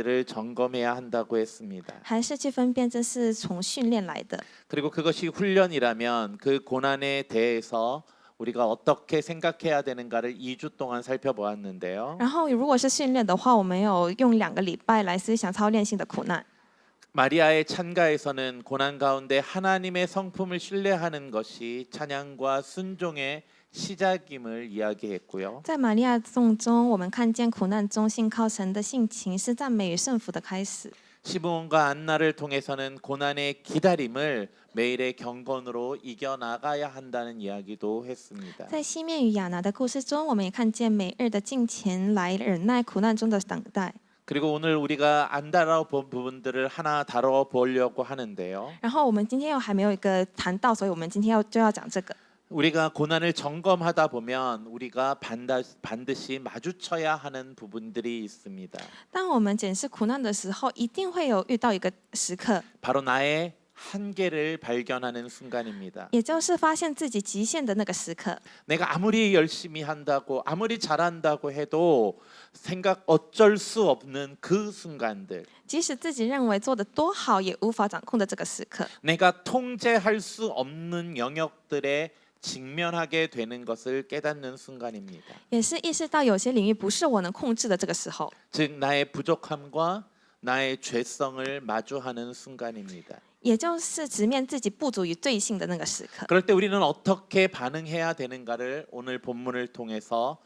를 점검해야 한다고 했습니다. 还是去分辨这是从训练来的。 그리고 그것이 훈련이라면 그 고난에 대해서 우리가 어떻게 생각해야 되는가를 2주 동안 살펴보았는데요. 然后如果是训练的话，我们有用2个礼拜来思想操练性的苦难。 마리아의 찬가에서는 고난 가운데 하나님의 성품을 신뢰하는 것이 찬양과 순종의 시작임을 이야기했고요. 在玛利亚颂中，我们看见苦难中信靠神的性情是赞美与顺服的开始。 시므온과 안나를 통해서는 고난의 기다림을 매일의 경건으로 이겨나가야 한다는 이야기도 했습니다. 在西面与亚拿的故事中，我们也看见每日的敬虔来忍耐苦难中的等待。 그리고 오늘 우리가 안 다뤄본 부분들을 하나 다뤄보려고 하는데요. 然后我们今天又还没有一个谈到，所以我们今天就要讲这个。 우리가 고난을 점검하다 보면 우리가 반드시 마주쳐야 하는 부분들이 있습니다. 当我们检视苦难的时候，一定会有遇到一个时刻， 바로 나의 한계를 발견하는 순간입니다. 也就是发现自己极限的那个时刻。 내가 아무리 열심히 한다고 아무리 잘한다고 해도 어쩔 수 없는 그 순간들. 即使自己认为做得多好，也无法掌控的这个时刻， 내가 통제할 수 없는 영역들에 직면하게 되는 것을 깨닫는 순간입니다. 也是意识到有些领域不是我能控制的这个时候， 즉 나의 부족함과 나의 죄성을 마주하는 순간입니다. 也就是直面自己不足与罪性的那个时刻。 그럴 때 우리는 어떻게 반응해야 되는가를 오늘 본문을 통해서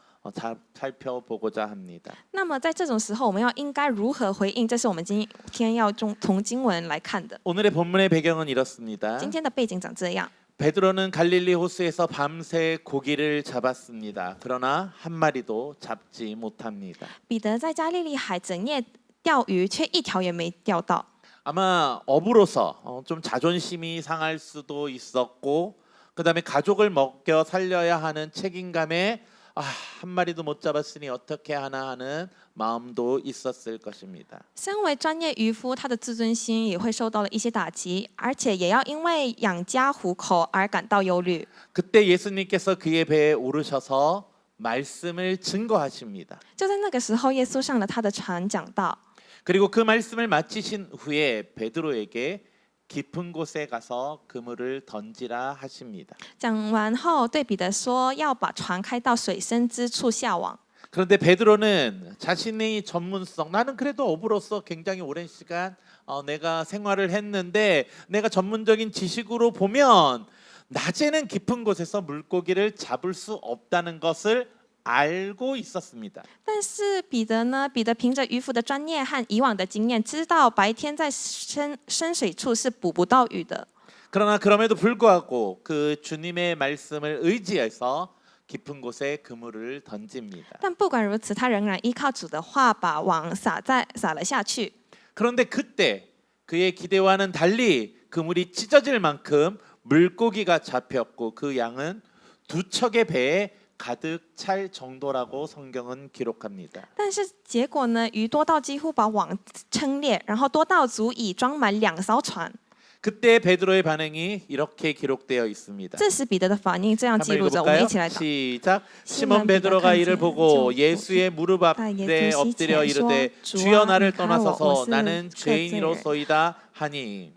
살펴보고자 합니다. 那么在这种时候，我们应该如何回应？这是我们今天要从经文来看的。 오늘의 본문의 배경은 이렇습니다. 今天的背景长这样： 베드로는 갈릴리 호수에서 밤새 고기를 잡았습니다. 그러나 한 마리도 잡지 못합니다. 彼得在加利利海整夜钓鱼，却一条也没钓到。 아마 업으로서 좀 자존심이 상할 수도 있었고 그다음에 가족을 먹여 살려야 하는 책임감에 한 마리도 못 잡았으니 어떻게 하나 하는 마음도 있었을 것입니다. 身为专业渔夫，他的自尊心也会受到了一些打击，而且也要因为养家糊口而感到忧虑。 그때 예수님께서 그의 배에 오르셔서 말씀을 증거하십니다. 就在那个时候，耶稣上了他的船讲道， 그리고 그 말씀을 마치신 후에 베드로에게 깊은 곳에 가서 그물을 던지라 하십니다. 讲完后对彼得说，要把船开到水深之处下网。 그런데 베드로는 자신의 전문성, 나는 그래도 어부로서 굉장히 오랜 시간 내가 생활을 했는데 내가 전문적인 지식으로 보면 낮에는 깊은 곳에서 물고기를 잡을 수 없다는 것을 알고 있었습니다. 但是彼得呢？彼得凭着渔夫的专业和以往的经验，知道白天在深水处是捕不到鱼的。 그러나 그럼에도 불구하고 그 주님의 말씀을 의지해서 깊은 곳에 그물을 던집니다. 但不管如此，他仍然依靠主的话，把网撒了下去。 그런데 그때 그의 기대와는 달리 그물이 찢어질 만큼 물고기가 잡혔고 그 양은 2척의 배에 가득 찰 정도라고 성경은 기록합니다. 但是结果呢？鱼多到几乎把网撑裂，然后多到足以装满2艘船。 그때 베드로의 반응이 이렇게 기록되어 있습니다. 这时彼得的反应这样记 한번 录着，我们 읽어볼까요? 一起来读。 시작. 시몬 베드로가 이를 보고 예수의 무릎 앞에 엎드려 이르되 주여 나를 떠나소서 나는 죄인이로소이다 하니.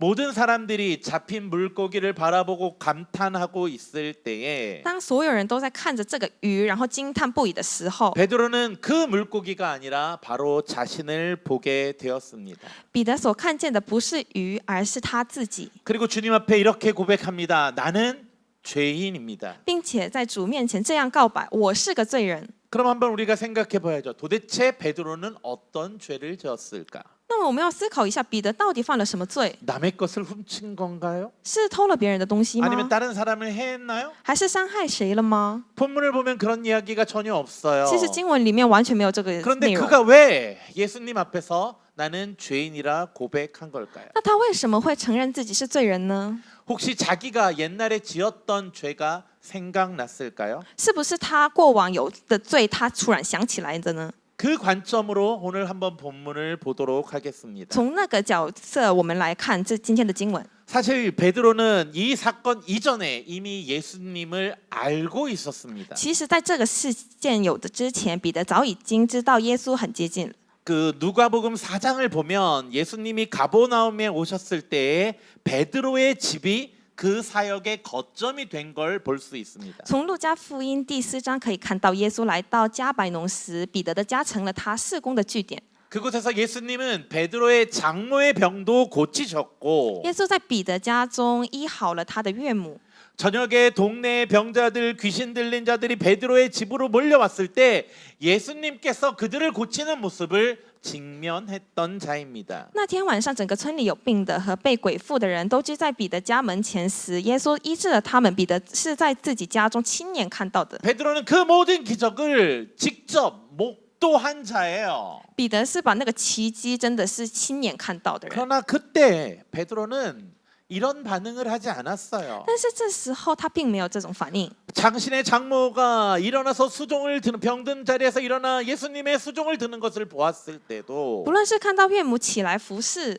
모든 사람들이 잡힌 물고기를 바라보고 감탄하고 있을 때에 当所有人都在看着这个鱼，然后惊叹不已的时候， 베드로는 그 물고기가 아니라 바로 자신을 보게 되었습니다. 彼得所看见的不是鱼，而是他自己， 그리고 주님 앞에 이렇게 고백합니다. 나는 죄인입니다. 并且在主面前这样告白：“我是个罪人。” 그럼 한번 우리가 생각해 봐야죠. 도대체 베드로는 어떤 죄를 지었을까? 那么我们要思考一下，彼得到底犯了什么罪？ 남의 것을 훔친 건가요? 是偷了别人的东西 아니면 吗？ 다른 사람을 해했나요? 还是伤害谁了吗？ 본문을 보면 그런 이야기가 전혀 없어요. 其实经文里面完全没有这个 그런데 内容。 그가 왜 예수님 앞에서 나는 죄인이라 고백한 걸까요? 那他为什么会承认自己是罪人呢？ 혹시 자기가 옛날에 지었던 죄가 생각났을까요? 是不是他过往有的罪，他突然想起来的呢？ 그 관점으로 오늘 한번 본문을 보도록 하겠습니다. 从那个角色，我们来看今天的经文。 사실 베드로는 이 사건 이전에 이미 예수님을 알고 있었습니다. 其实，在这个事件有的之前，彼得早已经知道耶稣很接近了。그 누가복음 4장을 보면 예수님이 가버나움에 오셨을 때에 베드로의 집이 그 사역의 거점이 된 걸 볼 수 있습니다. 从路加福音第4章可以看到，耶稣来到加百农时，彼得的家成了他事工的据点。 그곳에서 예수님은 베드로의 장모의 병도 고치셨고 耶稣在彼得家中医好了他的岳母。 저녁에 동네의 병자들, 귀신 들린 자들이 베드로의 집으로 몰려왔을 때 예수님께서 그들을 고치는 모습을 직면했던 자입니다. 那天晚上，整个村里有病的和被鬼附的人都聚在彼得家门前时，耶稣医治了他们。彼得是在自己家中亲眼看到的。 베드로는 그 모든 기적을 직접 목도한 자예요. 彼得是把那个奇迹真的是亲眼看到的人。 그러나 그때 베드로는 이런 반응을 하지 않았어요. 但是这时候他并没有这种反应。 당신의 장모가 일어나서 수종을 드는 병든 자리에서 일어나 예수님의 수종을 드는 것을 보았을 때도 不论是看到岳母起来服侍，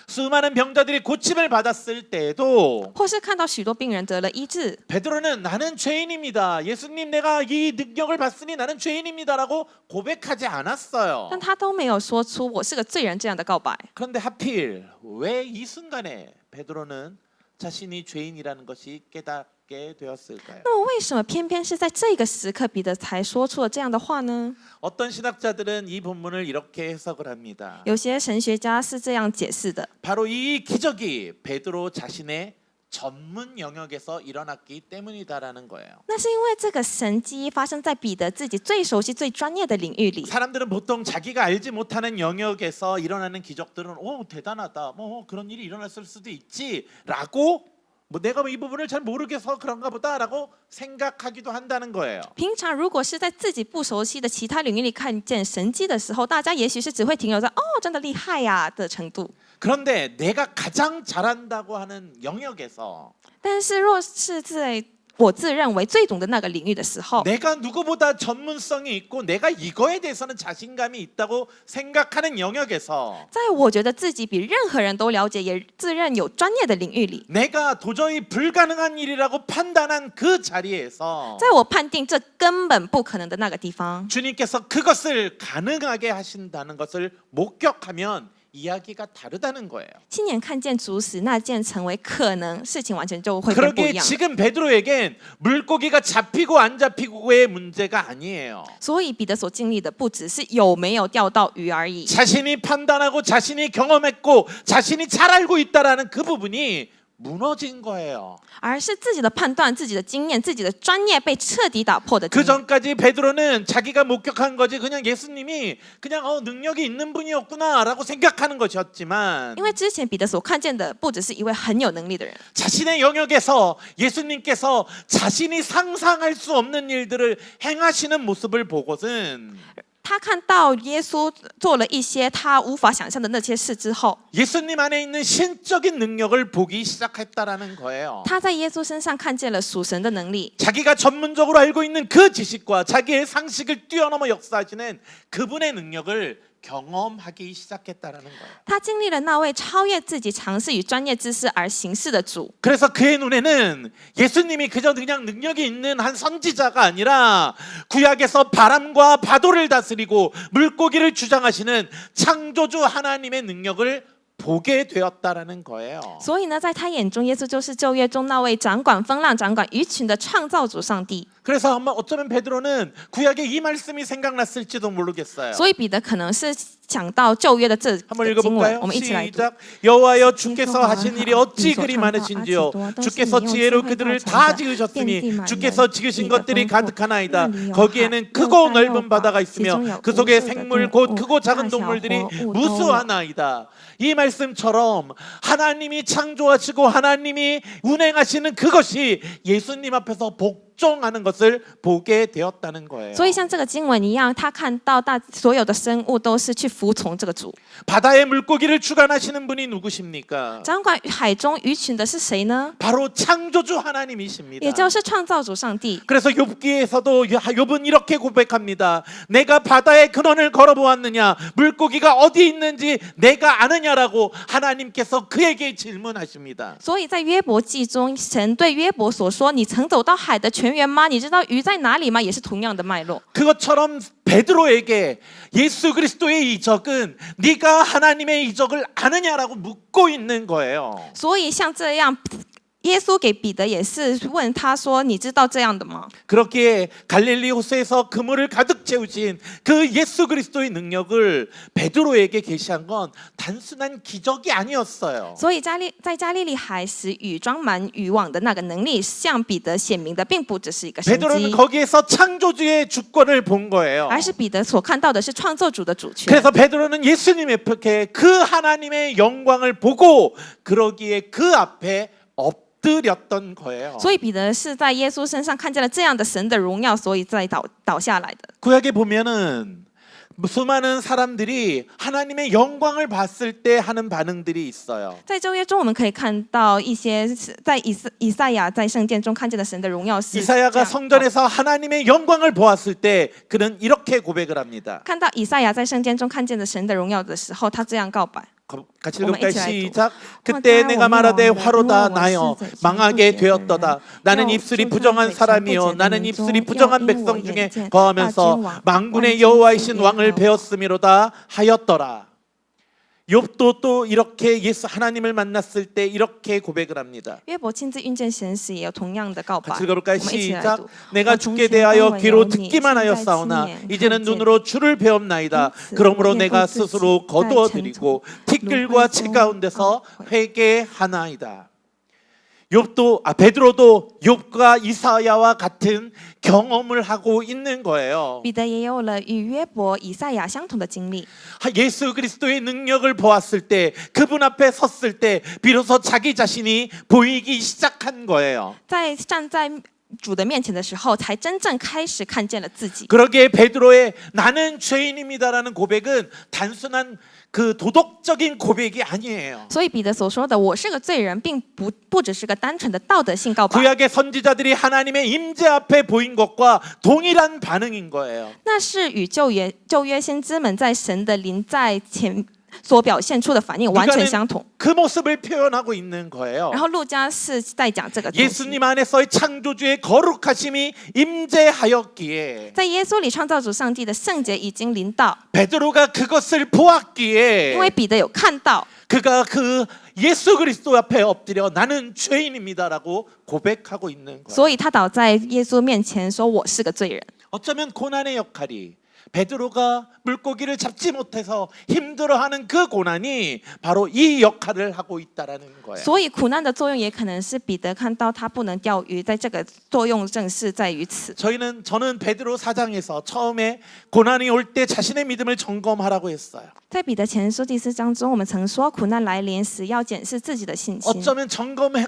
수많은 병자들이 고침을 받았을 때에도 或是看到许多病人得了医治， 베드로는 나는 죄인입니다. 예수님 내가 이 능력을 받으니 나는 죄인입니다라고 고백하지 않았어요. 但他都没有说出我是个罪人这样的告白。 그런데 하필 왜 이 순간에 베드로는 자신이 죄인이라는 것이 깨닫게 되었을까요? 那么为什么偏偏是在这个时刻，彼得才说出了这样的话呢？ 어떤 신학자들은 이 본문을 이렇게 해석을 합니다. 有些神学家是这样解释的： 바로 이 기적이 베드로 자신의 전문 영역에서 일어났기 때문이다라는 거예요. 那是因为这个神迹发生在彼得自己最熟悉、最专业的领域里。 사람들은 보통 자기가 알지 못하는 영역에서 일어나는 기적들은 오 대단하다, 뭐 그런 일이 일어났을 수도 있지라고 뭐 내가 이 부분을 잘 모르겠어 그런가 보다라고 생각하기도 한다는 거예요. 平常如果是在自己不熟悉的其他领域里看见神迹的时候，大家也许是只会停留在“哦，真的厉害呀”的程度。 그런데 내가 가장 잘한다고 하는 영역에서 但是若是在我自认为最懂的那个领域的时候， 내가 누구보다 전문성이 있고 내가 이거에 대해서는 자신감이 있다고 생각하는 영역에서 在我觉得自己比任何人都了解，也自认有专业的领域里， 내가 도저히 불가능한 일이라고 판단한 그 자리에서 在我判定这根本不可能的那个地方， 주님께서 그것을 가능하게 하신다는 것을 목격하면 이야기가 다르다는 거예요. 亲眼看见主使那件成为可能，事情完全就会变不一 그러기에 样。 지금 베드로에겐 물고기가 잡히고 안 잡히고의 문제가 아니에요. 所以彼得所经历的不只是有没有钓到鱼而已， 자신이 판단하고 자신이 경험했고 자신이 잘 알고 있다라는 그 부분이 무너진 거예요. 而是自己的判断、自己的经验、自己的专业被彻底打破的经 그 验。 전까지 베드로는 자기가 목격한 거지 그냥 예수님이 그냥 능력이 있는 분이었구나라고 생각하는 것이었지만 因为之前彼得所看见的不只是一位很有能力的人， 자신의 영역에서 예수님께서 자신이 상상할 수 없는 일들을 행하시는 모습을 보고는 他看到耶稣做了一些他无法想象的那些事之后， 예수님 안에 있는 신적인 능력을 보기 시작했다라는 거예요. 他在耶稣身上看见了属神的能力。 자기가 전문적으로 알고 있는 그 지식과 자기의 상식을 뛰어넘어 역사하시는 그분의 능력을 경험하기 시작했다라는 거예요. 他经历了那位超越自己常识与专业知识而行事的主， 그래서 그의 눈에는 예수님이 그저 그냥 능력이 있는 한 선지자가 아니라 구약에서 바람과 파도를 다스리고 물고기를 주장하시는 창조주 하나님의 능력을 보게 되었다라는 거예요. 所以呢，在他眼中，耶稣就是旧约中那位掌管风浪、掌管鱼群的创造主上帝。 그래서 아마 어쩌면 베드로는 구약의 이 말씀이 생각났을지도 모르겠어요. 所以彼得可能是讲到旧约的这 한번 个经文， 읽어볼까요? 我们一起来读。 시작. 여호와여 주께서 하신 일이 어찌 그리 많으신지요. 주께서 지혜로 그들을 다 지으셨으니 주께서 지으신 것들이 가득하나이다. 거기에는 크고 넓은 바다가 있으며 그 속에 생물 곧 크고 작은 동물들이 무수하나이다. 이 말씀처럼 하나님이 창조하시고 하나님이 운행하시는 그것이 예수님 앞에서 복종하는 것을 보게 되었다는 거예요. 所以像这个经文一样，他看到所有的生物都是去服从这个主。 바다의 물고기를 주관하시는 분이 누구십니까? 掌管海中鱼群的是谁呢？ 바로 창조주 하나님이십니다. 也就是创造主上帝。 그래서 욥기에서도 욥은 이렇게 고백합니다. 내가 바다의 근원을 걸어보았느냐? 물고기가 어디 있는지 내가 아느냐라고 하나님께서 그에게 질문하십니다. 所以在约伯记中，神对约伯所说：“你曾走到海的泉泉源吗？你知道鱼在哪里吗？也是同样的脉络。 그것처럼 베드로에게 예수 그리스도의 이적은 네가 하나님의 이적을 아느냐라고 묻고 있는 거예요. 所以像这样，耶稣给彼得也是问他说：“你知道这样的吗？” 그렇기에 갈릴리 호수에서 그물을 가득 채우신 그 예수 그리스도의 능력을 베드로에게 계시한 건 단순한 기적이 아니었어요. 所以在加利利海使鱼装满渔网的那个能力，向彼得显明的，并不只是一个神 베드로는 迹， 거기에서 창조주의 주권을 본 거예요. 而是彼得所看到的是创造主的主权。 그래서 베드로는 예수님 앞에 그 하나님의 영광을 보고 그러기에 그 앞에 엎드렸던 거예요. 所以彼得是在耶稣身上看见了这样的神的荣耀，所以再倒下来的。 구약에 보면은 수많은 사람들이 하나님의 영광을 봤을 때 하는 반응들이 있어요. 在旧约中，我们可以看到一些在以赛亚在圣殿中看见的神的荣耀是这 이사야가 样。 성전에서 하나님의 영광을 보았을 때 그는 이렇게 고백을 합니다. 看到以赛亚在圣殿中看见的神的荣耀的时候，他这样告白。 같이 읽을까요? 오늘 시작. 그때 내가 말하되 화로다 나여 망하게 되었도다. 나는 입술이 부정한 사람이요 나는 입술이 부정한 백성 중에 거하면서 만군의 여호와이신 왕을 배웠음이로다 하였더라. 욥도 또 이렇게 예수 하나님을 만났을 때 이렇게 고백을 합니다. 约伯亲自遇见神时，也有同样的告白。 같이 읽어볼까요? 我们一起来 시작. 读。 내가 죽게 대하여 귀로 듣기만 하였사오나 이제는 눈으로 주를 배웠나이다. 그러므로 내가 스스로 거두어드리고 티끌과 채 가운데서 회개하나이다. 베드로도 욥과 이사야와 같은 경험을 하고 있는 거예요. 彼得也有了与约伯、以赛亚相同的经历。 예수 그리스도의 능력을 보았을 때 그분 앞에 섰을 때 비로소 자기 자신이 보이기 시작한 거예요. 在站在主的面前的时候，才真正开始看见了自己。 그러기에 베드로의 나는 죄인입니다라는 고백은 단순한 그 도덕적인 고백이 아니에요. 所以彼得所说的“我是个罪人”，并不只是个单纯的道德性告白， 구약의 선지자들이 하나님의 임재 앞에 보인 것과 동일한 반응인 거예요. 那是与旧约先知们在神的临在前所表现出的反应完全相同。 그 모습을 표현하고 있는 거예요. 然后路加是在讲这个东西， 예수님 안에서의 창조주의 거룩하심이 임재하였기에 在耶稣里创造主上帝的圣洁已经临到， 베드로가 그것을 因为 보았기에 彼得有看到， 그가 그 예수 그리스도 앞에 엎드려 나는 죄인입니다라고 고백하고 있는 거예요. 所以他倒在耶稣面前说：“我是个罪人。” 어쩌면 고난의 역할이 베드로가 물고기를 잡지 못해서 힘들어하는 그 고난이 바로 이 역할을 하고 있다라는 거예요. 所以苦难的作用也可能是彼得看到他不能钓鱼，在这个作用正是在于此。 저는 베드로 4장에서 처음에 고난이 올 때 자신의 믿음을 점검하라고 했어요. 在彼得前书第4章中，我们曾说苦难来临时要检视自己的信心。 어쩌면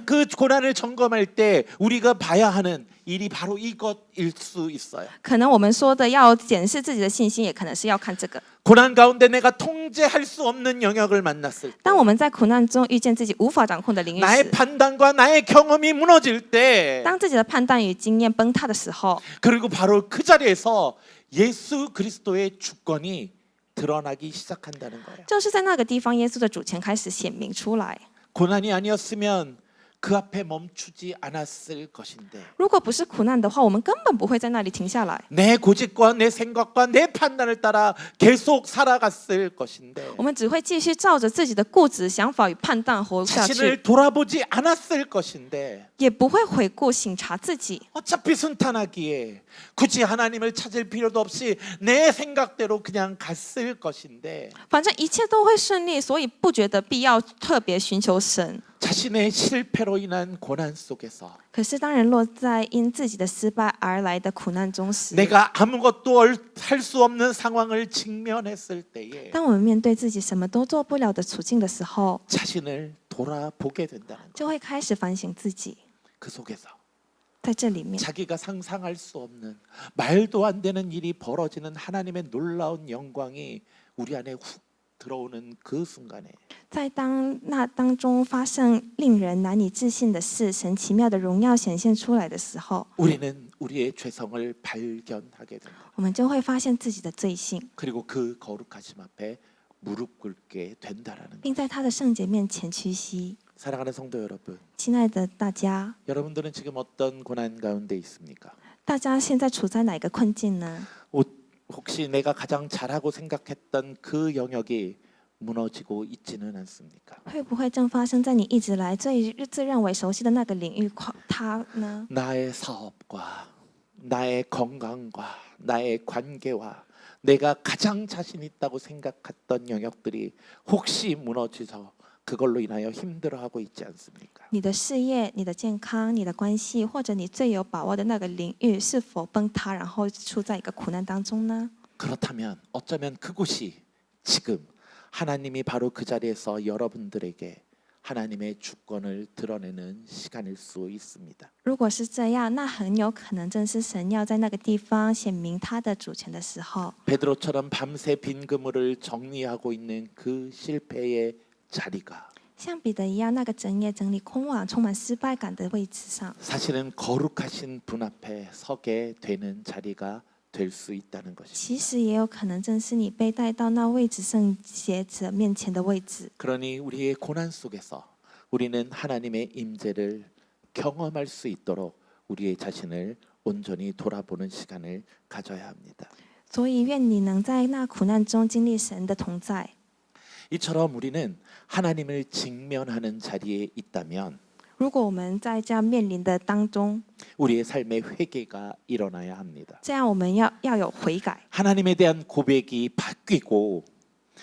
그 고난을 점검할 때 우리가 봐야 하는 일이 바로 이것일 수 있어요. 可能我们说的要检视自己的信心，也可能是要看这个。 고난 가운데 내가 통제할 수 없는 영역을 만났을 때 当我们在苦难中遇见自己无法掌控的领域 나의 时， 판단과 나의 경험이 무너질 때 当自己的判断与经验崩塌的时候， 그리고 바로 그 자리에서 예수 그리스도의 주권이 드러나기 시작한다는 거예요. 就是在那个地方，耶稣的主权开始显明出来。 고난이 아니었으면 그 앞에 멈추지 않았을 것인데 如果不是苦难的话，我们根本不会在那里停下来。 내 고집과 내 생각과 내 판단을 따라 계속 살아갔을 것인데 我们只会继续照着自己的固执想法与判断活下去， 자신을 돌아보지 않았을 것인데 也不会回顾省察自己。 어차피 순탄하기에 굳이 하나님을 찾을 필요도 없이 내 생각대로 그냥 갔을 것인데 反正一切都会顺利，所以不觉得必要特别寻求神。 자신의 실패로 인한 고난 속에서 可是当人落在因自己的失败而来的苦难中时， 내가 아무것도 할 수 없는 상황을 직면했을 때에 当我们面对自己什么都做不了的处境的时候， 자신을 돌아보게 된다는 것. 就会开始反省自己。 그 속에서 在这里面， 자기가 상상할 수 없는 말도 안 되는 일이 벌어지는 하나님의 놀라운 영광이 우리 안에 훅 들어오는 그 순간에 在当中发生令人难以置信的事，神奇妙的荣耀显现出来的时候， 우리는 우리의 죄성을 발견하게 된다. 我们就会发现自己的罪性， 그리고 그 거룩하심 앞에 무릎 꿇게 된다라는 并在他的圣洁面前屈膝。 사랑하는 성도 여러분, 亲爱的大家， 여러분들은 지금 어떤 고난 가운데 있습니까? 大家现在处在哪个困境呢？ 혹시 내가 가장 잘하고 생각했던 그 영역이 무너지고 있지는 않습니까? 会不会正发生在你一直来最自认为熟悉的那个领域它呢？ 나의 사업과 나의 건강과 나의 관계와 내가 가장 자신 있다고 생각했던 영역들이 혹시 무너져서 그걸로 인하여 힘들어하고 있지 않습니까? 你的事业、你的健康、你的关系，或者你最有把握的那个领域，是否崩塌，然后处在一个苦难当中呢？ 그렇다면 어쩌면 그곳이 지금 하나님이 바로 그 자리에서 여러분들에게 하나님의 주권을 드러내는 시간일 수 있습니다. 如果是这样，那很有可能正是神要在那个地方显明他的主权的时候。 베드로처럼 밤새 빈 그물을 정리하고 있는 그 실패의 자리가 像彼得一样，那个整夜整理空网、充满失败感的位置上， 사실은 거룩하신 분 앞에 서게 되는 자리가 될 수 있다는 것입니다. 其实也有可能正是你被带到那位置圣洁者面前的位置。 그러니 우리의 고난 속에서 우리는 하나님의 임재를 경험할 수 있도록 우리의 자신을 온전히 돌아보는 시간을 가져야 합니다. 所以，愿你能在那苦难中经历神的同在。 이처럼 우리는 하나님을 직면하는 자리에 있다면 如果我们在这样面临的当中， 우리의 삶의 회개가 일어나야 합니다. 这样我们要有悔改， 하나님에 대한 고백이 바뀌고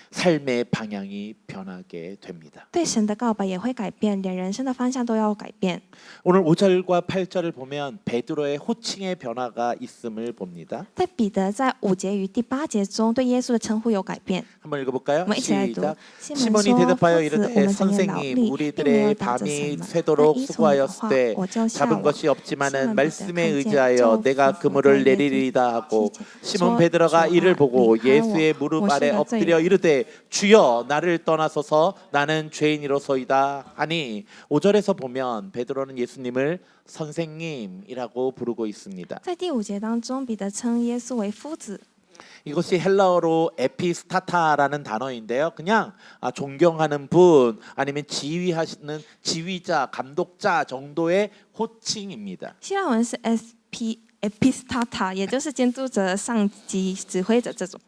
삶의 방향이 변하게 됩니다. 对神的告白也会改变，连人生的方向都要改变。 오늘 5절과 8절을 보면 베드로의 호칭의 변화가 있음을 봅니다. 在彼得在5节与第8节中对耶稣的称呼有改变。 한번 읽어볼까요? 我们一起来读。 시작. 西门 시몬이 说：“夫 대답하여 子，我 이르되 们整夜劳 선생님 力，并没有 우리들의 打着 밤이 什么。 새도록 但依从你的 수고하였을 话， 때 我就下 잡은 我。 것이 없지만은 西门彼得 말씀에 看见 의지하여 就 내가 俯伏 그물을 在耶稣 내리리다 하고 面前 시몬 说 베드로가 主啊 이를 보고 离开我 예수의 무릎 我是 아래 个罪 엎드려 人 이르되 주여 나를 떠나소서 나는 죄인이로소이다 하니 5절에서 보면 베드로는 예수님을 선생님이라고 부르고 있습니다. 在第5节当中，彼得称耶稣为夫子。 이것이 헬라어로 에피스타타라는 단어인데요. 그냥 존경하는 분 아니면 지휘하시는 지휘자, 감독자 정도의 호칭입니다. 希腊文是 epistata， 也就是监督者、上级、指挥者这种。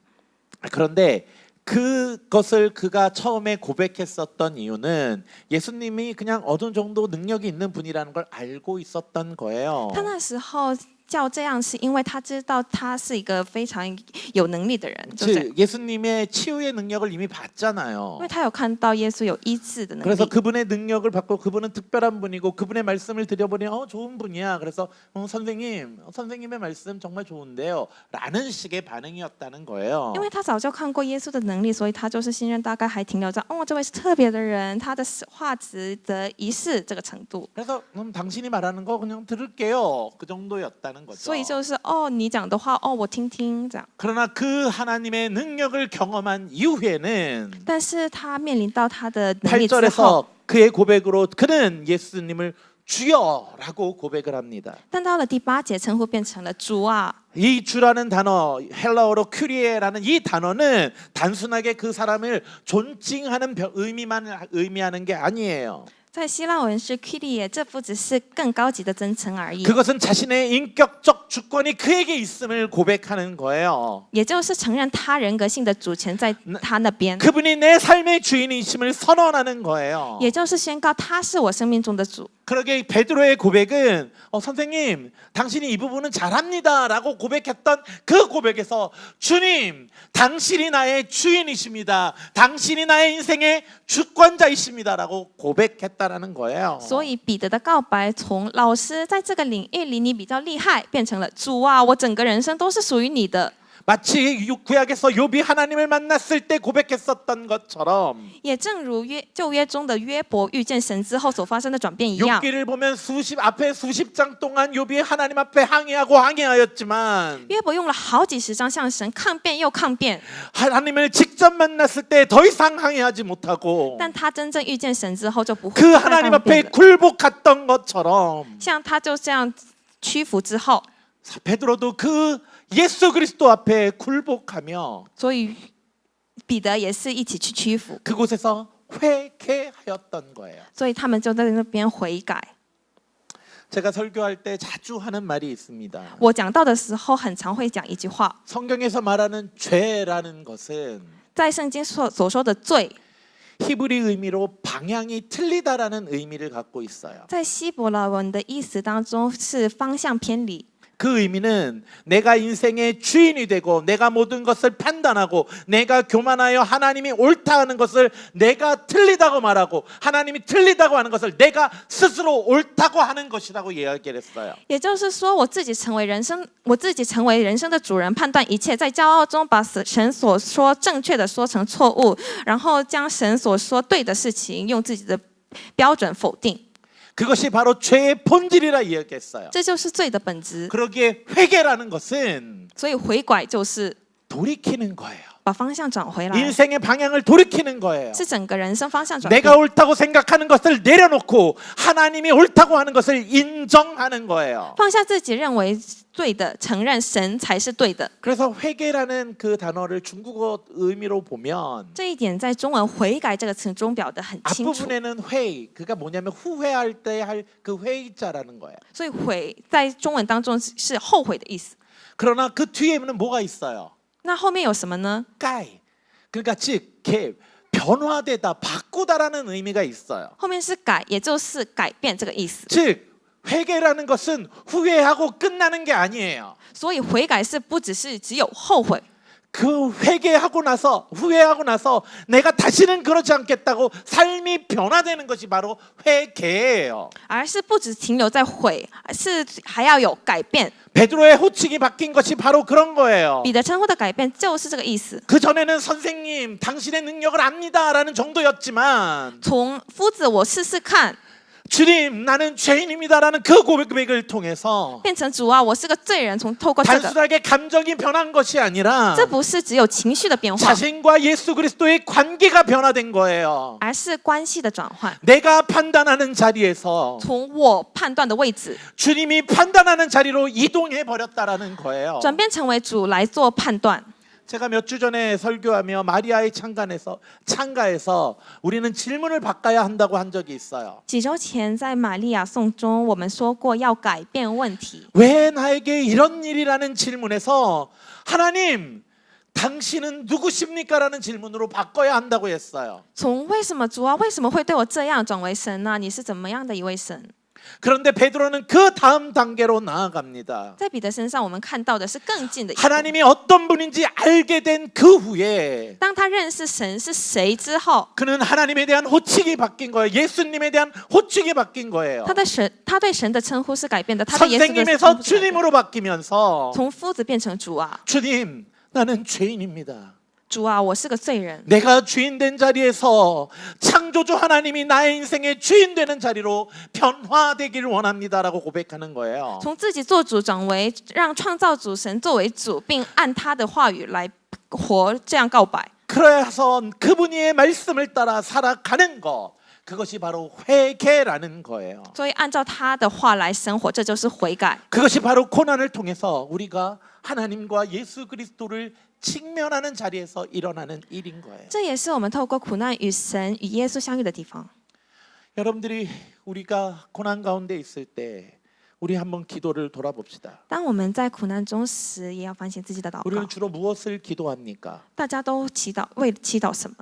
그런데 그것을 그가 처음에 고백했었던 이유는 예수님이 그냥 어느 정도 능력이 있는 분이라는 걸 알고 있었던 거예요. 他那时候叫这样，是因为他知道他是一个非常有能力的人，就这样。 즉 예수님의 치유의 능력을 이미 因 봤잖아요. 为他有看到耶稣有医治的能 그래서 力， 그분의 능력을 받고 그분은 특별한 분이고 그분의 말씀을 드려보니 좋은 분이야. 그래서 선생님의 말씀 정말 좋은데요. 라는 식의 반응이었다는 거예요. 因为他早就看过耶稣的能力，所以他就是信任，大概还停留在这位是特别的人，他的话值得一试这个程度。 그래서 당신이 말하는 거 그냥 들을게요. 그 정도였다는 거죠. 所以就是你讲的话我听听这样。 그러나 그 하나님의 능력을 경험한 이후에는 但是他面临到他的能力之后， 8절에서 그의 고백으로 그는 예수님을 주여라고 고백을 합니다. 但到了第8节，称呼变成了主啊。 이 주라는 단어 헬라어로 큐리에라는 이 단어는 단순하게 그 사람을 존칭하는 의미만 의미하는 게 아니에요. 在希腊文是 kyrie， 这不只是更高级的真称而已， 그것은 자신의 인격적 주권이 그에게 있음을 고백하는 거예요. 也就是承认他人格性的主权在他那边， 그분이 내 삶의 주인이심을 선언하는 거예요. 也就是宣告他是我生命中的主。 그러게 베드로의 고백은 선생님 당신이 이 부분은 잘합니다 라고 고백했던 그 고백에서 주님 당신이 나의 주인이십니다. 당신이 나의 인생의 주권자이십니다 라고 고백했다라는 거예요. 所以彼得的告白从老师在这个领域里你比较厉害，变成了主啊，我整个人生都是属于你的。 마치 구약에서 욥이 하나님을 만났을 때 고백했었던 것처럼 也正如旧约中的约伯遇见神之后所发生的转变一样， 욥기를 보면 앞에 수십 장 동안 욥이 하나님 앞에 항의하였지만 约伯用了好几十章向神抗辩又抗辩， 하나님을 직접 만났을 때 더 이상 항의하지 못하고 但他真正遇见神之后就不会 그 再 하나님 抗辩 앞에 了。 굴복했던 것처럼 像他就这样屈服之后， 베드로도 그 예수 그리스도 앞에 굴복하며 所以彼得也是一起去屈服， 그곳에서 회개하였던 거예요. 所以他们就在那边悔改。 제가 설교할 때 자주 하는 말이 있습니다. 我讲到的时候，很常会讲一句话， 성경에서 말하는 죄라는 것은 在圣经所说的罪， 히브리 의미로 방향이 틀리다라는 의미를 갖고 있어요. 在希伯来文的意思当中是方向偏离。 그 의미는 내가 인생의 주인이 되고 내가 모든 것을 판단하고 내가 교만하여 하나님이 옳다 하는 것을 내가 틀리다고 말하고 하나님이 틀리다고 하는 것을 내가 스스로 옳다고 하는 것이라고 이야기를 했어요. 也就是说，我自己成为人生的主人，判断一切，在骄傲中把神所说正确的说成错误，然后将神所说对的事情用自己的标准否定， 그것이 바로 죄의 본질이라 이야기했어요. 这就是罪的本质。 그러기에 회개라는 것은 所以悔改就是 돌이키는 거예요. 把方向转回来， 인생의 방향을 돌이키는 거예요. 是整个人生方向转变。 내가 옳다고 생각하는 것을 내려놓고 하나님이 옳다고 하는 것을 인정하는 거예요. 放下自己认为对的，承认神才是对的。 그래서 회개라는 그 단어를 중국어 의미로 보면 这一点在中文悔改这个词中表得很清楚。 앞부분에는 회, 그러니까 뭐냐면 후회할 때 할 그 회의자라는 거예요. 所以悔在中文当中是后悔的意思。 그러나 그 뒤에는 뭐가 있어요? 那后面有什么呢？ 까이. 그러니까 즉 변화되다, 바꾸다라는 의미가 있어요. 后面是改，也就是改变这个意思。 즉 회개라는 것은 후회하고 끝나는 게 아니에요. 所以悔改是不只有后悔， 그 회개하고 나서 후회하고 나서 내가 다시는 그러지 않겠다고 삶이 변화되는 것이 바로 회개예요. 而是不只停留在悔，是还要有改变。 베드로의 호칭이 바뀐 것이 바로 그런 거예요. 彼得称呼的改变就是这个意思。 그 전에는 선생님 당신의 능력을 압니다라는 정도였지만 从夫子我试试看， 주님 나는 죄인입니다라는 그 고백을 통해서 变成主啊，我是个罪人。从透过这个， 단순하게 감정이 변한 것이 아니라 这不是只有情绪的变化， 자신과 예수 그리스도의 관계가 변화된 거예요. 而是关系的转换。 내가 판단하는 자리에서 从我判断的位置 주님이 판단하는 자리로 이동해 버렸다라는 거예요. 转变成为主来做判断。 제가 몇 주 전에 설교하며 마리아의 창가에서 우리는 질문을 바꿔야 한다고 한 적이 있어요. 几周前在玛利亚颂中，我们说过要改变问题。 왜 나에게 이런 일이라는 질문에서 하나님 당신은 누구십니까? 라는 질문으로 바꿔야 한다고 했어요. 从为什么主啊，为什么会对我这样转为神呢？你是怎么样的一位神？ 그런데 베드로는 그 다음 단계로 나아갑니다. 在彼得身上，我们看到的是更近的一步。 하나님이 어떤 분인지 알게 된 그 후에 当他认识神是谁之后， 그는 하나님에 대한 호칭이 바뀐 거예요. 예수님에 대한 호칭이 바뀐 거예요. 他对神的称呼是改变的，他对耶稣的称 선생님에서 呼是改变的 주님으로 바뀌면서 从夫子变成主啊， 주님 나는 죄인입니다. 主啊，我是个罪人。 내가 주인 된 자리에서 창조주 하나님이 나의 인생의 주인 되는 자리로 변화되기를 원합니다라고 고백하는 거예요. 从自己做主转为让创造主神作为主，并按他的话语来活，这样告白。 그래서 그분의 말씀을 따라 살아가는 것 그것이 바로 회개라는 거예요. 所以按照他的话来生活，这就是悔改。 그것이 바로 고난을 통해서 우리가 하나님과 예수 그리스도를 직면하는 자리에서 일어나는 일인 거예요. 这也是我们透过苦难与神与耶稣相遇的地方。 여러분들이 우리가 고난 가운데 있을 때 우리 한번 기도를 돌아봅시다. 当我们在苦难中时，也要反省自己的祷 우리는 告。 주로 무엇을 기도합니까? 大家都祈祷，为祈祷什么？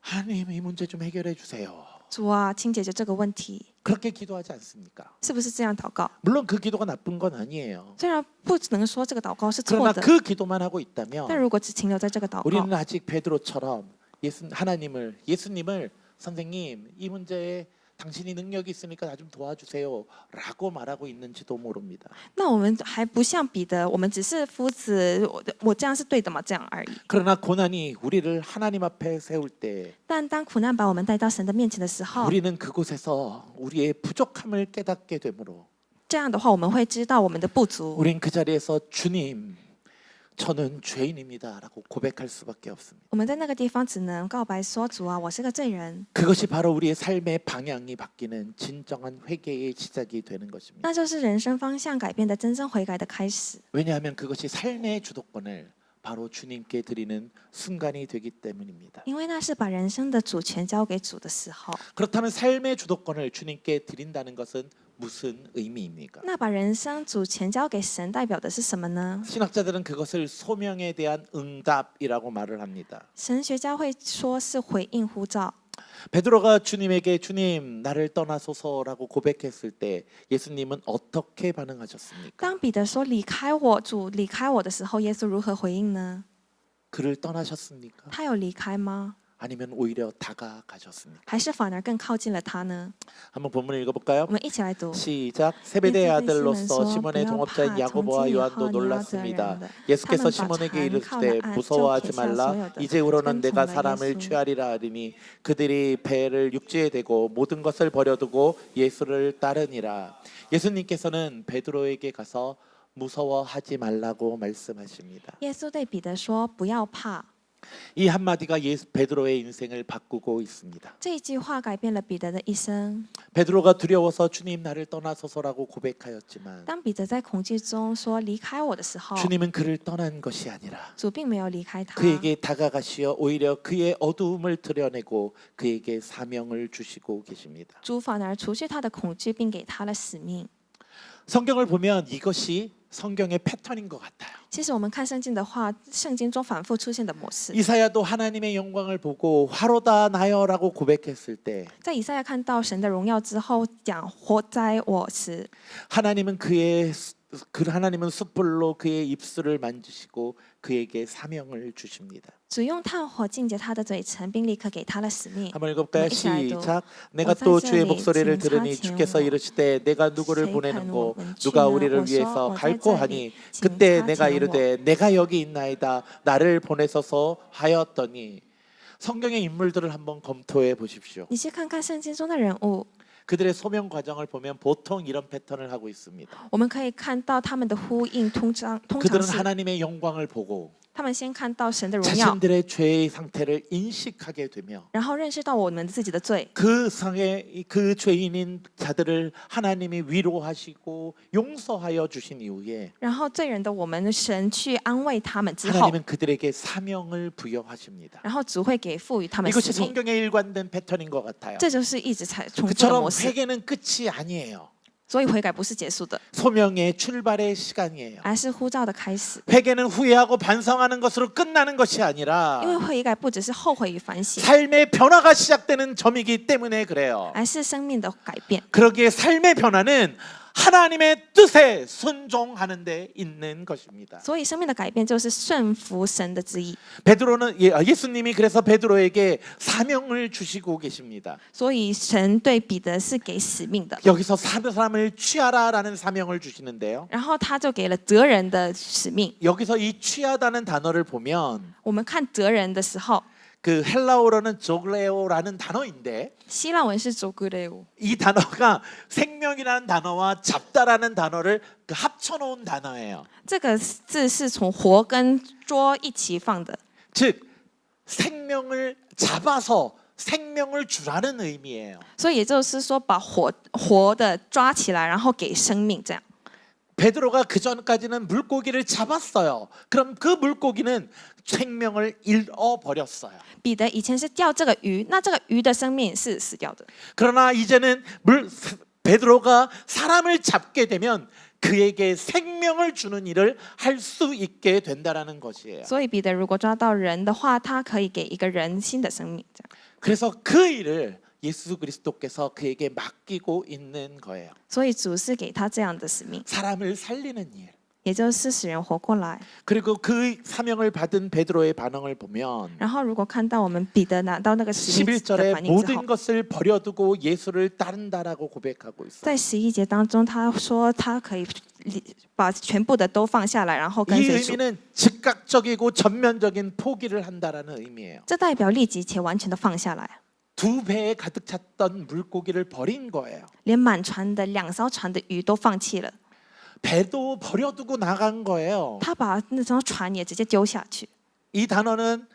하나님 이 문제 좀 해결해 주세요. 主啊，请解决这个问题， 그렇게 기도하지 않습니까? 是不是这样祷告？ 물론 그 기도가 나쁜 건 아니에요. 虽然不能说这个祷告是错 그러나 的， 그 기도만 하고 있다면 但如果只停留在这个祷告， 우리는 아직 베드로처럼 예수님을 선생님 이 문제에 당신이 능력이 있으니까 나 좀 도와주세요라고 말하고 있는지도 모릅니다. 那我们还不像彼得，我们只是夫子，我这样是对的吗？这样而已。 그러나 고난이 우리를 하나님 앞에 세울 때 但当苦难把我们带到神的面前的时候， 우리는 그곳에서 우리의 부족함을 깨닫게 되므로 这样的话，我们会知道我们的不足。 우린 그 자리에서 주님 저는 죄인입니다라고 고백할 수밖에 없습니다. 我们在那个地方只能告白说：“主啊，我是个罪人。 그것이 바로 우리의 삶의 방향이 바뀌는 진정한 회개의 시작이 되는 것입니다. ”那就是人生方向改变的真正悔改的开始。 왜냐하면 그것이 삶의 주도권을 바로 주님께 드리는 순간이 되기 때문입니다. 因为那是把人生的主权交给主的时候。 그렇다면 삶의 주도권을 주님께 드린다는 것은 무슨 의미입니까? 那把人生主权交给神，代表的是什么呢？ 신학자들은 그것을 소명에 대한 응답이라고 말을 합니다. 神学家会说是回应呼召。 베드로가 주님에게 주님 나를 떠나소서라고 고백했을 때 예수님은 어떻게 반응하셨습니까? 当彼得说离开我，主离开我的时候，耶稣如何回应呢？ 그를 떠나셨습니까? 他有离开吗？ 아니면 오히려 다가가셨습니까? 还是反而更靠近了他呢？ 한번 본문을 읽어볼까요? 我们一起来读。 시작. 세베대의 아들로서 시몬의 동업자인 야고보와 요한도 놀랐습니다. 예수께서 시몬에게 이르시되 무서워하지 말라. 이제후로는 내가 사람을 취하리라 하리니 그들이 배를 육지에 대고 모든 것을 버려두고 예수를 따르니라. 예수님께서는 베드로에게 가서 무서워하지 말라고 말씀하십니다. 耶稣对彼得说：“不要怕。” 이 한마디가 베드로의 인생을 바꾸고 있습니다. 这一句话改变了彼得的一生。 베드로가 두려워서 주님 나를 떠나소서라고 고백하였지만 当彼得在恐惧中说离开我的时候， 주님은 그를 떠난 것이 아니라 主并没有离开他， 그에게 다가가시어 오히려 그의 어두움을 드러내고 그에게 사명을 주시고 계십니다. 主反而除去他的恐惧，并给他了使命。 성경을 보면 이것이 성경의 패턴인 것 같아요. 其实我们看圣经的话，圣经中反复出现的模式， 이사야도 하나님의 영광을 보고 화로다 나여라고 고백했을 때 在以赛亚看到神的荣耀之后，讲活哉我时， 하나님은 하나님은 숯불로 그의 입술을 만지시고 그에게 사명을 주십니다. 主用炭火浸结他的嘴唇，并立刻给他了使命。 한번 읽어볼까요? 뭐 이사야도 시작. 내가 또 주의 목소리를 들으니 주께서 이르시되 내가 누구를 보내는고 누가 우리를 위해서 갈고 하니 그때 내가 이르되 내가 여기 있나이다 나를 보내소서 하였더니 성경의 인물들을 한번 검토해 보십시오. 你去看看圣经中的人物， 그들의 소명 과정을 보면 보통 이런 패턴을 하고 있습니다. 我们可以看到他们的呼应，通常 그들은 是 하나님의 영광을 보고 他们先看到神的荣耀， 자신들의 죄의 상태를 인식하게 되며 然后认识到我们自己的罪， 그 죄인인 자들을 하나님이 위로하시고 용서하여 주신 이후에 然后罪人的我们神去安慰他们之后， 하나님은 그들에게 사명을 부여하십니다. 然后主会给赋予他们 이것이 使命。 성경의 일관된 패턴인 것 같아요. 这就是一直才重复的 그처럼 模式。 회개는 끝이 아니에요. 所以悔改不是结束的， 소명의 출발의 시간이에요. 而是呼召的开始。 회개는 후회하고 반성하는 것으로 끝나는 것이 아니라 因为悔改不只是后悔与反省， 삶의 변화가 시작되는 점이기 때문에 그래요. 而是生命的改变。 그러기에 삶의 변화는 하나님의 뜻에 순종하는 데 있는 것입니다. 所以生命的改变就是顺服神的旨意。 예수님이 그래서 베드로에게 사명을 주시고 계십니다. 所以神对彼得是给使命的， 여기서 사람을 취하라라는 사명을 주시는데요. 然后他就给了责人的使命。 여기서 이 취하다는 단어를 보면 我们看责人的时候， 그 헬라어로는 조글레오라는 단어인데 希腊文是 조그레오， 이 단어가 생명이라는 단어와 잡다라는 단어를 합쳐놓은 단어예요. 这个字是从活跟捉一起放的， 즉 생명을 잡아서 생명을 주라는 의미예요. 所以也就是说把活的抓起来，然后给生命这样。 베드로가 그 전까지는 물고기를 잡았어요. 그럼 그 물고기는 생명을 잃어버렸어요. 彼得以前是钓这个鱼，那这个鱼的生命是死掉的。 그러나 이제는 베드로가 사람을 잡게 되면 그에게 생명을 주는 일을 할 수 있게 된다라는 것이에요. 所以彼得如果抓到人的话，他可以给一个人新的生命。这样， 그래서 그 일을 예수 그리스도께서 그에게 맡기고 있는 거예요. 所以主是给他这样的使命， 사람을 살리는 일. 也就是使人活过来。 그리고 그 사명을 받은 베드로의 반응을 보면 然后如果看到我们彼得拿到那个使命的 11절에 反应之后 모든 ， 것을 버려두고 예수를 따른다라고 고백하고 있어요. 在11节当中，他说他可以把全部的都放下来，然后跟 이 随主。 의미는 즉각적이고 전면적인 포기를 한다라는 의미예요. 这代表立即且完全的放下来， 두 배에 가득 찼던 물고기를 버린 거예요. 连满船的2艘船的鱼都放弃了， 배도 버려두고 나간 거예요. 他把那艘船也直接丢下去。 이 단어는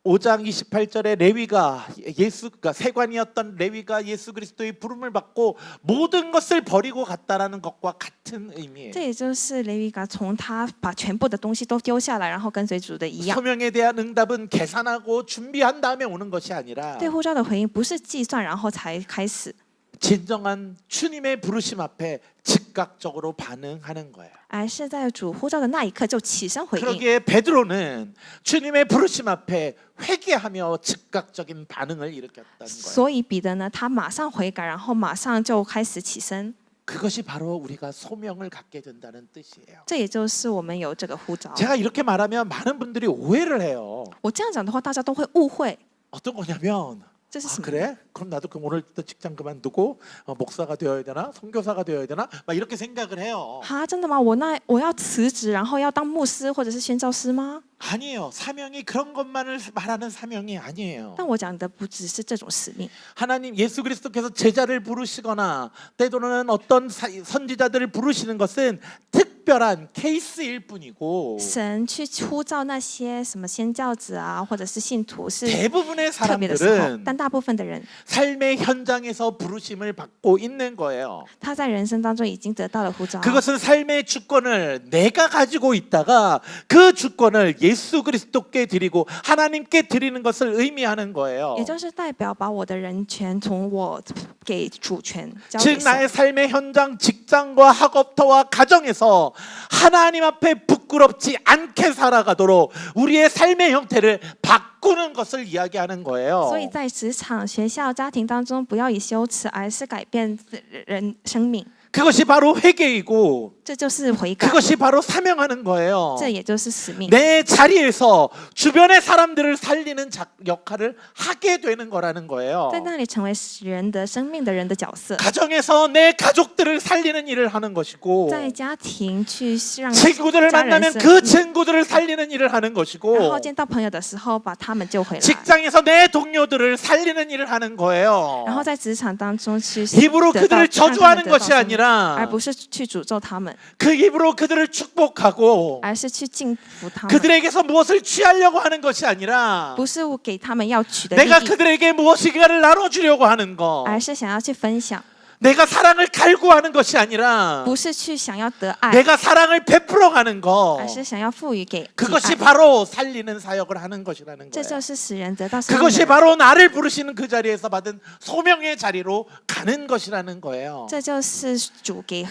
5장 28절에 레위가 그러니까 세관이었던 레위가 예수 그리스도의 부름을 받고 모든 것을 버리고 갔다라는 것과 같은 의미예요. 这也就是雷维嘎从他把全部的东西都丢下来，然后跟随主的一样。 소명에 대한 응답은 계산하고 준비한 다음에 오는 것이 아니라 对呼召的回应不是计算然后才开始， 진정한 주님의 부르심 앞에 즉각적으로 반응하는 거예요. 而是在主呼召的那一刻就起身回应。 그러기에 베드로는 주님의 부르심 앞에 회개하며 즉각적인 반응을 일으켰다는 거예요. 所以彼得呢，他马上悔改，然后马上就开始起身。 그것이 바로 우리가 소명을 갖게 된다는 뜻이에요. 这也就是我们有这个呼召。 제가 이렇게 말하면 많은 분들이 오해를 해요. 我这样讲的话，大家都会误会 어떤 거냐면 这是 아, 什么？ 그래? 그럼 나도 그럼 오늘부터 직장 그만두고 목사가 되어야 되나? 선교사가 되어야 되나? 막 이렇게 생각을 해요. 哈，真的吗？我要辞职，然后要当牧师或者是宣教师吗？ 아니에요. 사명이 그런 것만을 말하는 사명이 아니에요. 但我讲的不只是这种使命。 하나님 예수 그리스도께서 제자를 부르시거나 때로는 어떤 선지자들을 부르시는 것은 특별한 케이스일 뿐이고 神去呼召那些什么宣教子啊，或者是信徒是 대부분의 特别的时候， 사람들은 但大部分的人 삶의 현장에서 부르심을 받고 있는 거예요. 他在人生当中已经得到了呼召， 그것은 삶의 주권을 내가 가지고 있다가 그 주권을 예수 그리스도께 드리고 하나님께 드리는 것을 의미하는 거예요. 也就是代表把我的人权从我给主权交 즉 给神。 나의 삶의 현장, 직장과 학업터와 가정에서 하나님 앞에 부끄럽지 않게 살아가도록 우리의 삶의 형태를 바꾸는 것을 이야기하는 거예요. 所以在职场、学校、家庭当中，不要以羞耻，而是改变人生命。 그것이 바로 회개이고 这就是悔改， 그것이 바로 사명하는 거예요. 这也就是使命。 내 자리에서 주변의 사람들을 살리는 역할을 하게 되는 거라는 거예요. 在那里成为人的生命的人的角色， 가정에서 내 가족들을 살리는 일을 하는 것이고 在家庭去让 친구들을 家人 만나면 生 그 친구들을 살리는 일을 하는 然 것이고 后见到朋友的时候把他们救回来， 직장에서 내 동료들을 살리는 일을 하는 거예요. 然后在职场当中去 입으로 得到 그들을 让他们 저주하는 得到 것이 生命 아니라 而不是去诅咒他们， 그 입으로 그들을 축복하고 而是去敬服他们， 그들에게서 무엇을 취하려고 하는 것이 아니라 不是我给他们要取的利 내가 益， 그들에게 무엇인가를 나눠주려고 하는 거 而是想要去分享， 내가 사랑을 갈구하는 것이 아니라 不是去想要得爱， 내가 사랑을 베풀어가는 거 而是想要赋予给给 그것이 爱。 바로 살리는 사역을 하는 것이라는 这 거예요. 就是使人得到生命的 그것이 人， 바로 나를 부르시는 그 자리에서 받은 소명의 자리로 가는 것이라는 거예요. 这就是主给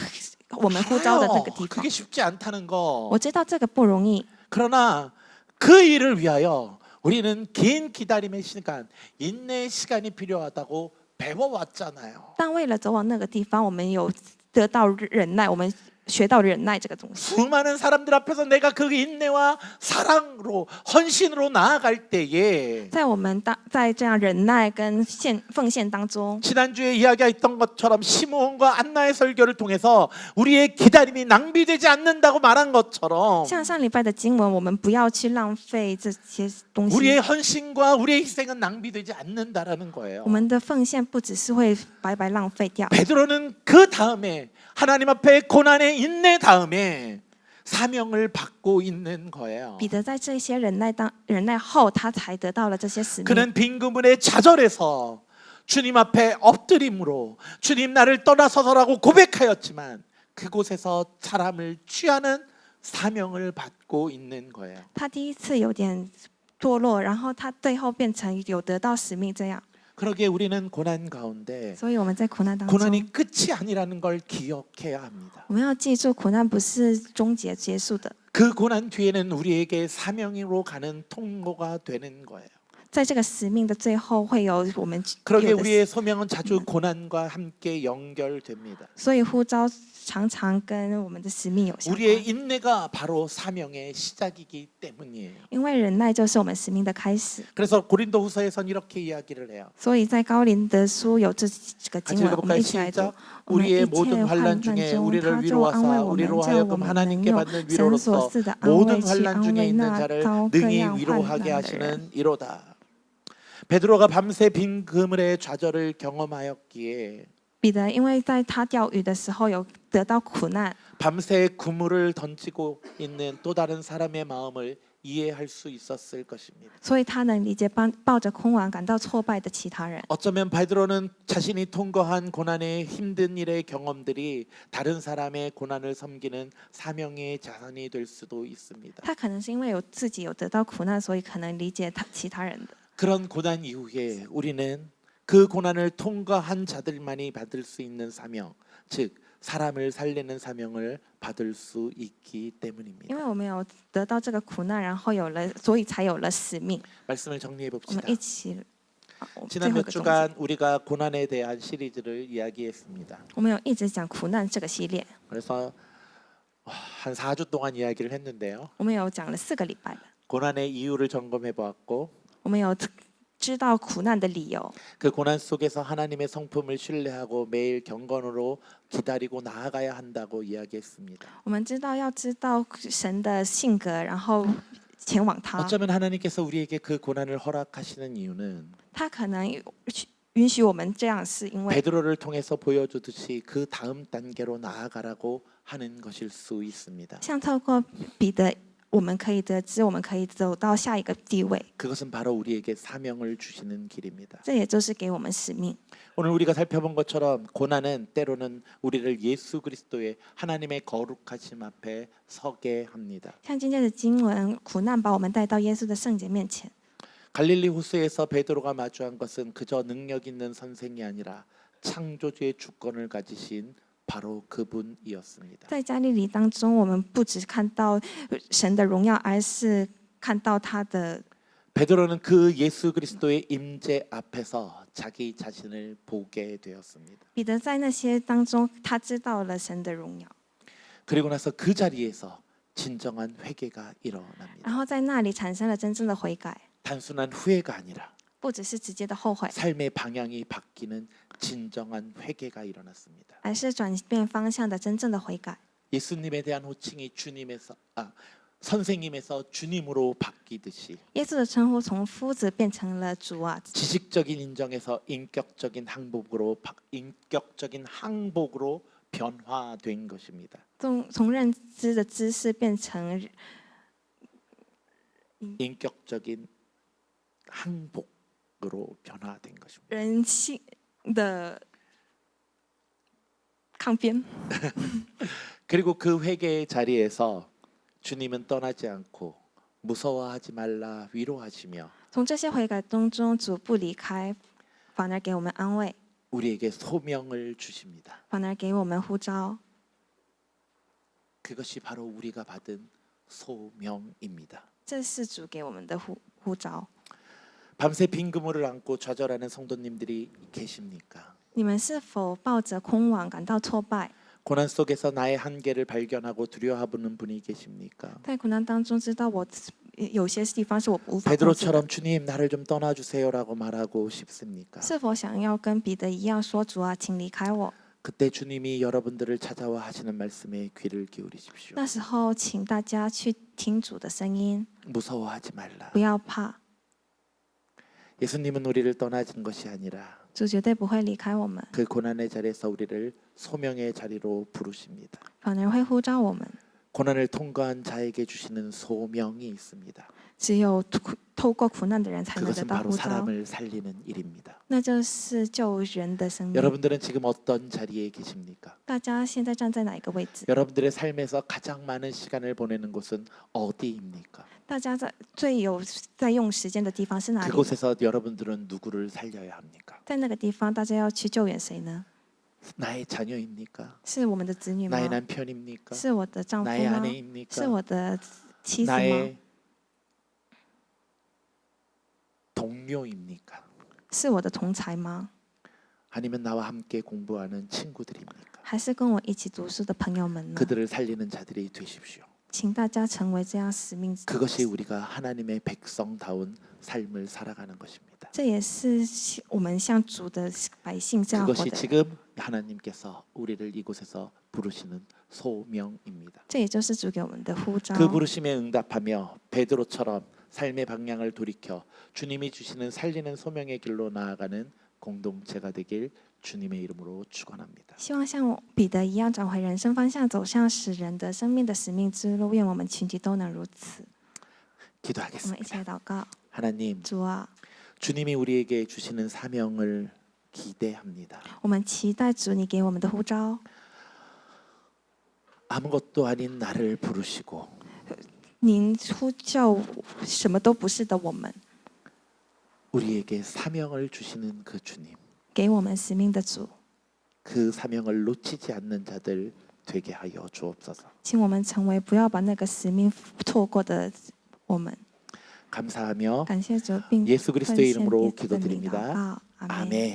我们呼召的那个 알아요. 地方 그게 。 쉽지 않다는 거. 我知道这个不容易， 그러나 그 일을 위하여 우리는 긴 기다림의 시간, 인내의 시간이 필요하다고 배워왔잖아요. 但为了走往那个地方，我们有得到忍耐，我们学到忍耐这个东西。 수많은 사람들 앞에서 내가 그 인내와 사랑으로 헌신으로 나아갈 때에 在我们在这样忍耐跟奉献当中， 지난주에 이야기했던 것처럼 시므온과 안나의 설교를 통해서 우리의 기다림이 낭비되지 않는다고 말한 것처럼 像上礼拜的经文，我们不要去浪费这些东西。 우리의 헌신과 우리의 희생은 낭비되지 않는다라는 거예요. 我们的奉献不只是会白白浪费掉， 베드로는 그 다음에 하나님 앞에 고난의 인내 다음에 사명을 받고 있는 거예요. 彼得在这些忍耐后，他才得到了这些使命。 그는 빈 그물에 좌절해서 주님 앞에 엎드림으로 주님 나를 떠나서서라고 고백하였지만 그곳에서 사람을 취하는 사명을 받고 있는 거예요. 他第一次有点堕落，然后他最后变成有得到使命这样。 그러기에 우리는 고난 가운데 所以我们在苦难当中， 고난이 끝이 아니라는 걸 기억해야 합니다. 我们要记住，苦难不是终结束的。 그 고난 뒤에는 우리에게 사명으로 가는 통로가 되는 거예요. 在这个使命的最后，会有我们 그러기에 有的， 우리의 소명은 자주 고난과 함께 연결됩니다. 所以呼召常常跟我们的使命有相 우리의 关。 인내가 바로 사명의 시작이기 때문이에요. 因为忍耐就是我们使命的开始， 그래서 고린도후서에선 이렇게 이야기를 해요. 所以在高林的书有这个 같이 经文，我们 읽어볼까요? 一起来读 시작. 。我们一 우리의 切 모든 患 환란 难 중에 中， 우리를 他就安慰 위로하사 我们， 우리로 叫我 하여금 们能 하나님께 用 받는 神 위로로서 所赐的安 모든 慰去 환란 安 중에 慰 있는 那 자를 遭各 능히 样患 위로하게 难的人。 하시는 이로다. 베드로가 밤새 빈 그물의 좌절을 경험하였기에 彼得因为在他钓鱼的时候有得到苦难， 밤새 그물을 던지고 있는 또 다른 사람의 마음을 이해할 수 있었을 것입니다. 所以他能理解抱着空碗感到挫败的其他人。 어쩌면 베드로는 자신이 통과한 고난의 힘든 일의 경험들이 다른 사람의 고난을 섬기는 사명의 자산이 될 수도 있습니다. 他可能是因为自己有得到苦难，所以可能理解其他人的。 그런 고난 이후에 우리는 그 고난을 통과한 자들만이 받을 수 있는 사명, 즉 사람을 살리는 사명을 받을 수 있기 因 때문입니다. 为我们有得到这个苦难，然后所以才有了使命。 말씀을 정리해 我们 봅시다. 一起，最 지난 后一 몇 个总结， 주간 우리가 고난에 대한 시리즈를 이야기했습니다. 我们有一直讲苦难这个系列， 그래서 한 4주 동안 이야기를 했는데요. 我们有讲了4个礼拜了， 고난의 이유를 점검해 보았고 我们有知道苦难的理由， 그 고난 속에서 하나님의 성품을 신뢰하고 매일 경건으로 기다리고 나아가야 한다고 이야기했습니다. 我们知道要知道神的性格，然后前往他。 어쩌면 하나님께서 우리에게 그 고난을 허락하시는 이유는 他可能允许我们这样，是因为 베드로를 통해서 보여주듯이 그 다음 단계로 나아가라고 하는 것일 수 있습니다. 像透过彼得，我们可以得知，我们可以走到下一个地位。 그것은 바로 우리에게 사명을 주시는 길입니다. 这也就是给我们使命。 오늘 우리가 살펴본 것처럼 고난은 때로는 우리를 예수 그리스도의 하나님의 거룩하심 앞에 서게 합니다. 像今天的经文，苦难把我们带到耶稣的圣洁面前。 갈릴리 호수에서 베드로가 마주한 것은 그저 능력 있는 선생이 아니라 창조주의 주권을 가지신 바로 그분이었습니다. 在加利利当中，我们不只看到神的荣耀，而是看到他的。 베드로는 그 예수 그리스도의 임재 앞에서 자기 자신을 보게 되었습니다. 彼得在那些当中，他知道了神的荣耀， 그리고 나서 그 자리에서 진정한 회개가 일어납니다. 然后在那里产生了真正的悔改， 단순한 후회가 아니라 不只是直接的后悔， 삶의 방향이 바뀌는 진정한 회개가 일어났습니다. 而是转变方向的真正的悔改。 예수님에 대한 호칭이 선생님에서 주님으로 바뀌듯이 耶稣的称呼从夫子变成了主啊， 지식적인 인정에서 인격적인 항복으로 변화된 것입니다. 从认知的知识变成 인격적인 항복으로 변화된 것입니다. 人性的抗辩。 그리고 그 회개의 자리에서 주님은 떠나지 않고 무서워하지 말라 위로하시며 从这些悔改当中，主不离开，反而给我们安慰， 우리에게 소명을 주십니다. 反而给我们呼召。 그것이 바로 우리가 받은 소명입니다. 这是主给我们的呼召。 밤새 빈 그물을 안고 좌절하는 성도님들이 계십니까? 你们是否抱着空网感到挫败？ 고난 속에서 나의 한계를 발견하고 두려워하는 분이 계십니까? 在苦难当中，知道我有些地方是我无法控制的。 베드로처럼 주님 나를 좀 떠나주세요라고 말하고 싶습니까? 是否想要跟彼得一样说：“主啊，请离开我。 그때 주님이 여러분들을 찾아와 하시는 말씀에 귀를 기울이십시오. 那时候，请大家去听主的声音， 무서워하지 말라. 不要怕， 예수님은 우리를 떠나진 것이 아니라 主绝对不会离开我们， 그 고난의 자리에서 우리를 소명의 자리로 부르십니다. 反而会呼召我们。 고난을 통과한 자에게 주시는 소명이 있습니다. 只有透过苦难的人才能得 그것은 到 바로 呼召， 사람을 살리는 일입니다. 那就是救人的生命。 여러분들은 지금 어떤 자리에 계십니까? 大家现在站在哪一个位置？ 여러분들의 삶에서 가장 많은 시간을 보내는 곳은 어디입니까? 大家在用时间的地方是哪里？ 그곳에서 여러분들은 누구를 살려야 합니까? 在那个地方，大家要去救援谁呢？ 나의 자녀입니까? 是我们的子女吗？ 나의 남편입니까? 是我的丈夫 나의 吗？ 아내입니까? 是我的妻子吗？ 나의 동료입니까? 是我的同才吗？ 아니면 나와 함께 공부하는 친구들입니까? 还是跟我一起读书的朋友们呢？ 그들을 살리는 자들이 되십시오. 请大家成为这样使命者。 그것이 우리가 하나님의 백성다운 삶을 살아가는 것입니다. 这也是我们像主的百姓这样活 그것이 的。 지금 하나님께서 우리를 이곳에서 부르시는 소명입니다. 这也就是主给我们的呼召。 그 부르심에 응답하며 베드로처럼 삶의 방향을 돌이켜 주님이 주시는 살리는 소명의 길로 나아가는 공동체가 되길 주님의 이름으로 축원합니다. 希望像彼得一样找回人生方向，走向使人的生命的使命之路。愿我们群体都能如此。我们 기도하겠습니다. 一起来祷告。 하나님, 主啊， 주님이 우리에게 주시는 사명을 기대합니다. 我们期待主你给我们的呼召。 아무것도 아닌 나를 부르시고 您呼叫什么都不是的我们， 우리에게 사명을 주시는 그 주님, 给我们使命的主， 그 사명을 놓치지 않는 자들 되게 하여 주옵소서. 请我们成为不要把那个使命错过的我们。 감사하며 感谢主，并 예수 그리스도의 奉献 이름으로 耶稣的名祷 기도드립니다. 告，阿门。 아멘.